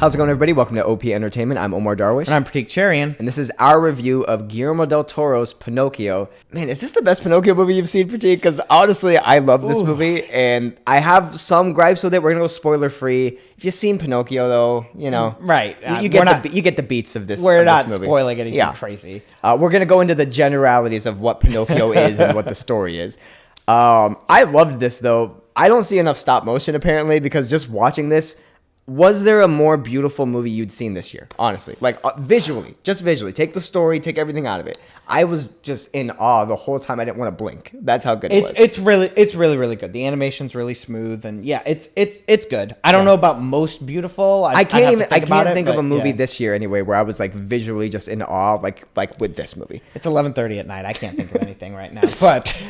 How's it going, everybody? Welcome to OP Entertainment. I'm Omar Darwish. And I'm Pratik Cherian. And this is our review of Guillermo del Toro's Pinocchio. Man, is this the best Pinocchio movie you've seen, Pratik? Because honestly, I love this movie, and I have some gripes with it. We're going to go spoiler-free. If you've seen Pinocchio, though, you know. Right. You get the beats of this movie. We're not spoiling anything crazy. We're going to go into the generalities of what Pinocchio is and what the story is. I loved this, though. I don't see enough stop motion, apparently, because just watching this, was there a more beautiful movie you'd seen this year? Honestly, like visually, just visually. Take the story, take everything out of it. I was just in awe the whole time. I didn't want to blink. That's how good it was. It's really good. The animation's really smooth, and yeah, it's good. I don't know about most beautiful. I can't think of a movie this year anyway where I was like visually just in awe, like with this movie. It's 11:30 at night. I can't think of anything right now, but.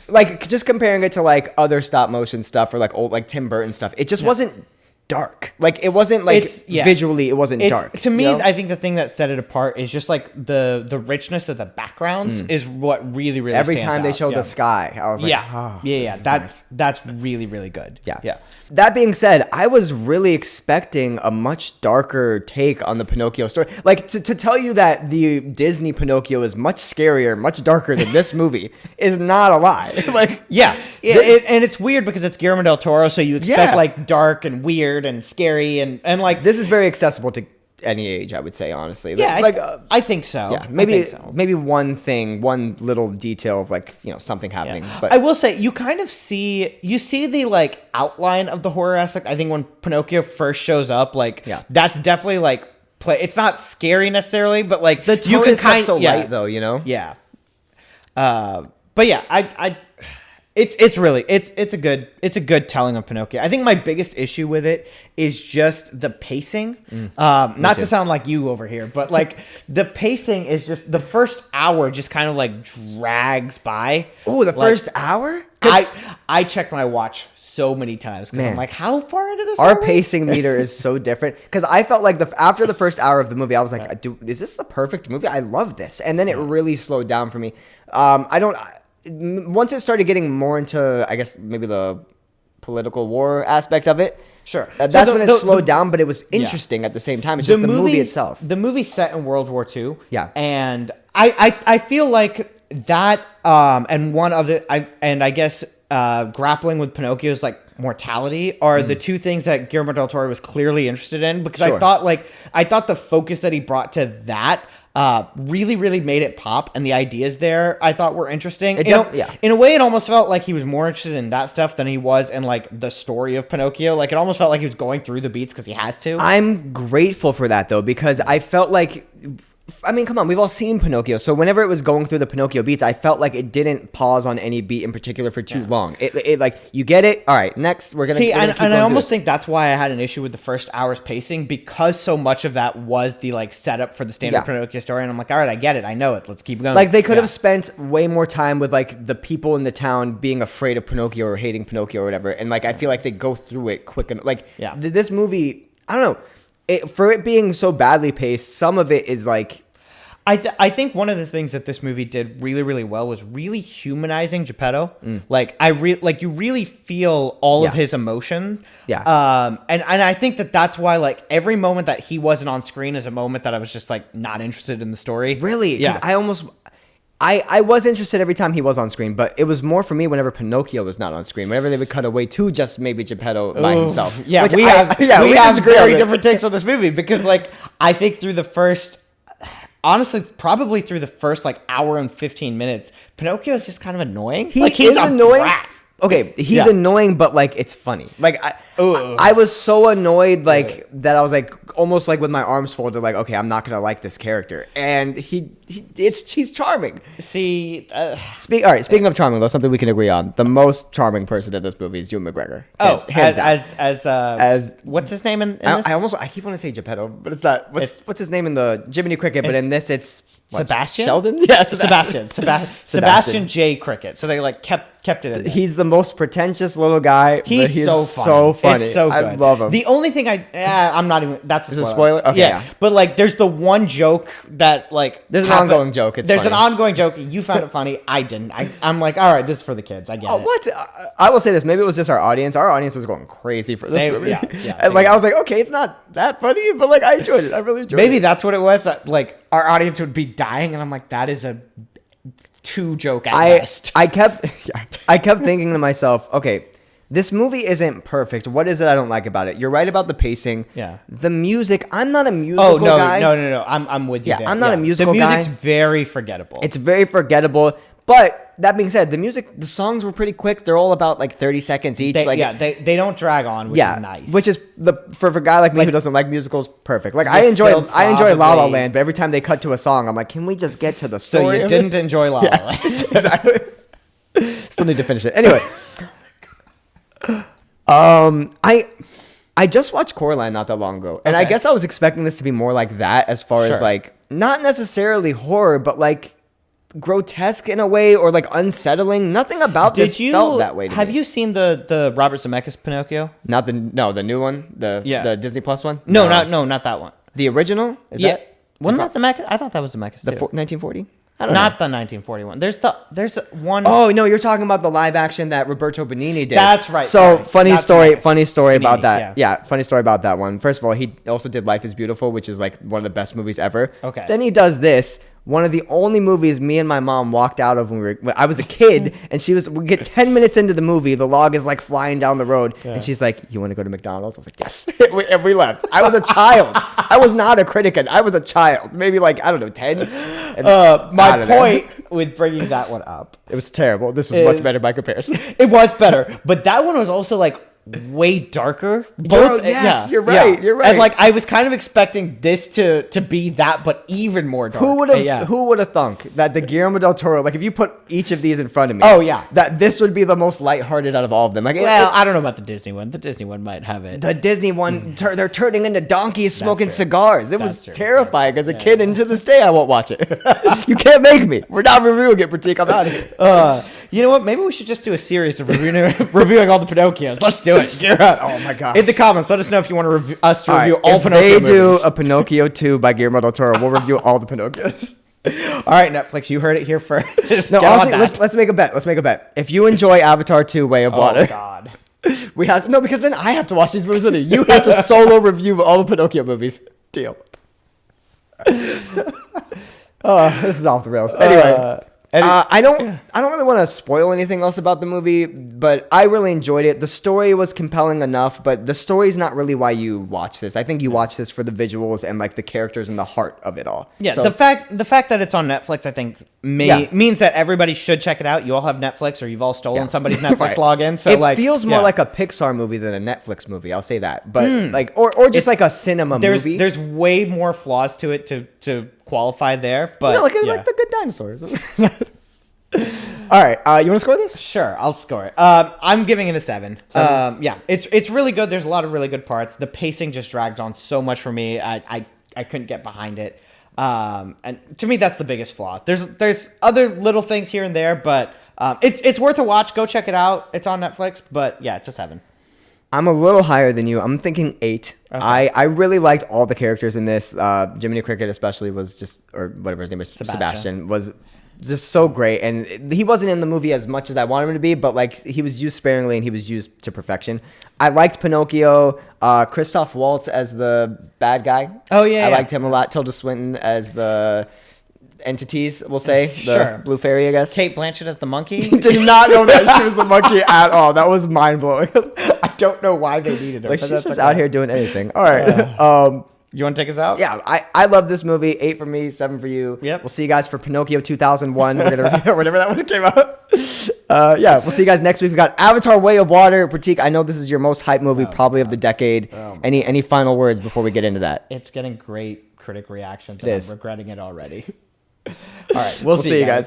Like just comparing it to like other stop motion stuff or like old like Tim Burton stuff, it just wasn't dark. Like it wasn't like visually it wasn't dark. To me, I think the thing that set it apart is just like the richness of the backgrounds is what really every stands time they out. show the sky, I was like, that's really good. Yeah. That being said, I was really expecting a much darker take on the Pinocchio story. Like to tell you that the Disney Pinocchio is much scarier, much darker than this movie is not a lie. Like and it's weird because it's Guillermo del Toro, so you expect like dark and weird and scary and like this is very accessible to any age, I would say, honestly. Yeah, I think so. Yeah, maybe one little detail of like, you know, something happening. Yeah. But I will say you kind of see the like outline of the horror aspect. I think when Pinocchio first shows up, like that's definitely like it's not scary necessarily, but like the tone is kind of light though, you know? Yeah. But yeah, It's a good telling of Pinocchio. I think my biggest issue with it is just the pacing. Not to sound like you over here, but like the pacing is just the first hour just kind of like drags by. Oh, the first hour? I checked my watch so many times because I'm like, how far into this? Our pacing meter is so different because I felt like after the first hour of the movie, I was like, is this the perfect movie? I love this, and then it really slowed down for me. Once it started getting more into, I guess, maybe the political war aspect of it, sure, that's when it slowed down, but it was interesting at the same time. It's just the movie itself. The movie's set in World War II. Yeah. And I feel like that, and one other, I guess grappling with Pinocchio's like mortality are the two things that Guillermo del Toro was clearly interested in, because I thought the focus that he brought to that really made it pop, and the ideas there I thought were interesting. In a way, it almost felt like he was more interested in that stuff than he was in like the story of Pinocchio. Like it almost felt like he was going through the beats because he has to. I'm grateful for that though, because I felt like, I mean, come on, we've all seen Pinocchio. So whenever it was going through the Pinocchio beats, I felt like it didn't pause on any beat in particular for too long. It like, you get it. All right, next we're gonna see. And I almost think that's why I had an issue with the first hour's pacing, because so much of that was the like setup for the standard Pinocchio story. And I'm like, all right, I get it, I know it. Let's keep going. Like they could have spent way more time with like the people in the town being afraid of Pinocchio or hating Pinocchio or whatever. And like I feel like they go through it quick and like this movie. I don't know, for it being so badly paced, some of it is like. I think one of the things that this movie did really well was really humanizing Geppetto. Like you really feel all of his emotion. Yeah. And I think that's why like every moment that he wasn't on screen is a moment that I was just like not interested in the story. Really? Yeah. I was interested every time he was on screen, but it was more for me whenever Pinocchio was not on screen. Whenever they would cut away to just maybe Geppetto by himself. Yeah. We have very different takes on this movie, because like I think honestly, probably through the first like hour and 15 minutes, Pinocchio is just kind of annoying. He's annoying. Brat. Okay, he's annoying, but like it's funny. Like I was so annoyed, like that I was like almost like with my arms folded, like okay, I'm not gonna like this character, and he's charming. See, Speaking of charming, though, something we can agree on: the most charming person in this movie is Ewan McGregor. As what's his name in this? I keep wanting to say Geppetto, but it's not. What's his name in the Jiminy Cricket? But in this, it's Sebastian? Sheldon? Yeah, Sebastian J. Cricket. So they like kept it in there. He's the most pretentious little guy. He's so funny. It's so good. I love him. The only thing I'm not even. That's a spoiler. Okay, yeah. But like, there's the one joke that like there's an ongoing joke. There's an ongoing joke. You found it funny. I didn't. I'm like, all right, this is for the kids. I get it. What? I will say this. Maybe it was just our audience. Our audience was going crazy for this movie. Yeah. And like, I was like, okay, it's not that funny, but like, I enjoyed it. I really enjoyed it. Maybe that's what it was. That, like, our audience would be dying, and I'm like, that is a too joke at best. I kept thinking to myself, okay, this movie isn't perfect. What is it I don't like about it? You're right about the pacing. Yeah. The music. I'm not a musical guy. No. I'm with you. Yeah, there. I'm not a musical guy. The music's very forgettable. It's very forgettable. But that being said, the songs were pretty quick. They're all about like 30 seconds each. They don't drag on, which is nice. Which is for a guy like me who doesn't like musicals, perfect. Like I enjoy La La Land, but every time they cut to a song, I'm like, can we just get to the story? So you didn't enjoy La La Land. Exactly. Still need to finish it. Anyway. I just watched Coraline not that long ago, and I guess I was expecting this to be more like that, as far as like not necessarily horror, but like grotesque in a way, or like unsettling. Nothing about this felt that way to me. Have you seen the Robert Zemeckis Pinocchio? The new one, the Disney Plus one. No, not that one. The original is that? Wasn't that Zemeckis? I thought that was Zemeckis too. 1940. I don't know. Not the 1941. There's one. Oh no, you're talking about the live action that Roberto Benigni did. That's right. So funny story Benigni, about that. Yeah, funny story about that one. First of all, he also did Life is Beautiful, which is like one of the best movies ever. Okay. Then he does this. One of the only movies me and my mom walked out of when I was a kid, and we get 10 minutes into the movie, the log is like flying down the road, and she's like, "You want to go to McDonald's?" I was like, "Yes," and we left. I was a child. I was not a critic, and I was a child, maybe like I don't know, 10. My point with bringing that one up, it was terrible. This was much better by comparison. It was better, but that one was also like way darker. You're right. You're right. And like I was kind of expecting this to be that, but even more dark. Who would have thunk that the Guillermo del Toro, like if you put each of these in front of me, that this would be the most lighthearted out of all of them. Like, I don't know about the Disney one. The Disney one might have it. The Disney one, they're turning into donkeys smoking cigars. It was terrifying as a kid, and to this day I won't watch it. You can't make me. We're not reviewing it, Pratik. I'm out of here. You know what? Maybe we should just do a series of reviewing all the Pinocchios. Let's do it. Gear up. Oh my gosh. In the comments, let us know if you want to review all Pinocchio movies. If they do a Pinocchio 2 by Guillermo del Toro, we'll review all the Pinocchios. All right, Netflix, you heard it here first. No, honestly, let's make a bet. If you enjoy Avatar 2 Way of Water. Oh God. We have to, no, because then I have to watch these movies with you. You have to solo review all the Pinocchio movies. Deal. This is off the rails. Anyway. I don't really want to spoil anything else about the movie, but I really enjoyed it. The story was compelling enough, but the story's not really why you watch this. I think you watch this for the visuals and like the characters and the heart of it all. Yeah, so, the fact that it's on Netflix, I think means that everybody should check it out. You all have Netflix, or you've all stolen somebody's Netflix login. So it feels more like a Pixar movie than a Netflix movie. I'll say that, but like or just like a cinema movie. There's way more flaws to it to qualify there, but like the Good Dinosaurs. All right, you want to score this? Sure, I'll score it. I'm giving it a 7. It's really good. There's a lot of really good parts. The pacing just dragged on so much for me. I couldn't get behind it. And to me, that's the biggest flaw. There's other little things here and there, but it's worth a watch. Go check it out. It's on Netflix. But yeah, it's a 7. I'm a little higher than you. I'm thinking 8. Okay. I really liked all the characters in this. Jiminy Cricket especially was just, or whatever his name is, Sebastian was just so great. And he wasn't in the movie as much as I wanted him to be, but like he was used sparingly and he was used to perfection. I liked Pinocchio. Christoph Waltz as the bad guy. Oh yeah, I liked him a lot. Tilda Swinton as the entities, we'll say. The Blue Fairy, I guess. Kate Blanchett as the monkey. Did not know that she was the monkey at all. That was mind blowing. I don't know why they needed her. Like she's just out here doing anything. All right. You want to take us out? Yeah, I love this movie. 8 for me, 7 for you. Yep. We'll see you guys for Pinocchio 2001, whenever that one came out. We'll see you guys next week. We got Avatar: Way of Water. Pratik, I know this is your most hyped movie probably of the decade. Any final words before we get into that? It's getting great critic reactions, and I'm regretting it already. All right, we'll see you guys.